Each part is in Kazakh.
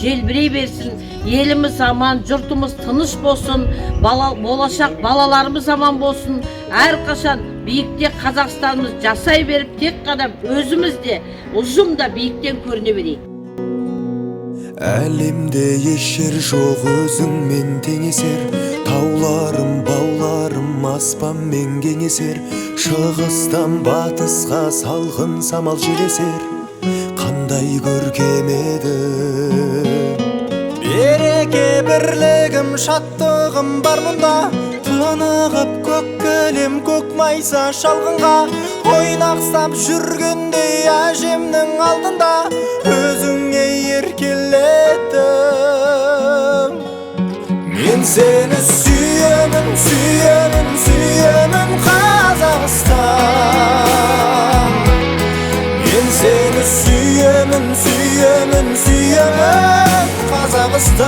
желбірей берсін. Еліміз аман, жұртымыз тыныш болсын, болашақ балаларымыз аман болсын. Әрқашан биікте Қазақстанымыз жасай беріп, тек қана өзіміз де ұжым да биіктен көріне берейік. Әлемде ешер жоқ өзіңмен теңесер, тауларым, бауларым аспанмен кеңесер, шығыстан батысқа салқын самал желесер, қандай көркем еді. Береке бірлігім, шаттығым бар мұнда, тынығып көк кілем, көк майса шалғынға ойнақсап жүргенде әжемнің алдында өзіңе еркелеттім. Мен сені сүйемін, сүйемін, сүйемін Қазақстан. Мен сені сүйемін, сүйемін, сүйемін Қазақстан.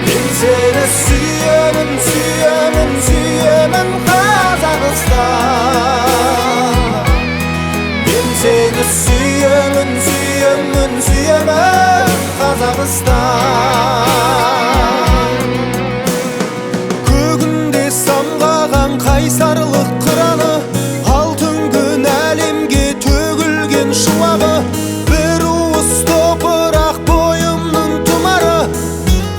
Мен сені сүйемін, сүйемін, сүйемін Қазақстан. Мен сені сүйемін, сүйемін, сүйемін Қазақстан. Көгінде самғаған қайсарлық қыраны, алтын күн әлемге төгілген шуағы, бір уыс топырақ бойымның тұмары,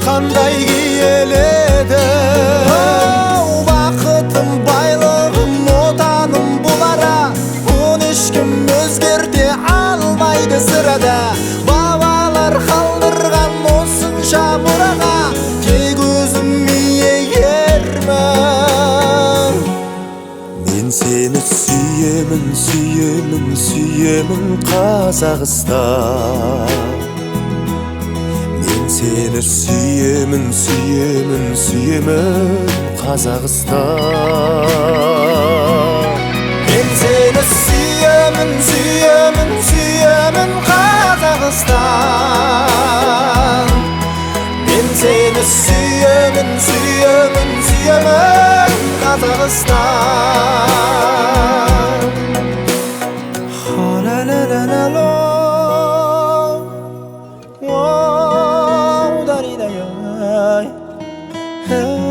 қандай киеледі. Бақытым, байлығым, отаным бұлара, оны ешкім өзгерте алмайды сірәді. Бабалар қалдырған осынша мұраға тек өзім иегермін. Мен сені сүйемін, сүйемін, сүйемін Қазақстан. Мен сені сүйемін, сүйемін, сүйемін Қазақстан. Мен сені сүйемін, сүйемін, сүйемін Қазақстан. Мен сені сүйемін, сүйемін, сүйемін Қазақстан. Ха-ла-ла-ла-ла-ла. Hey.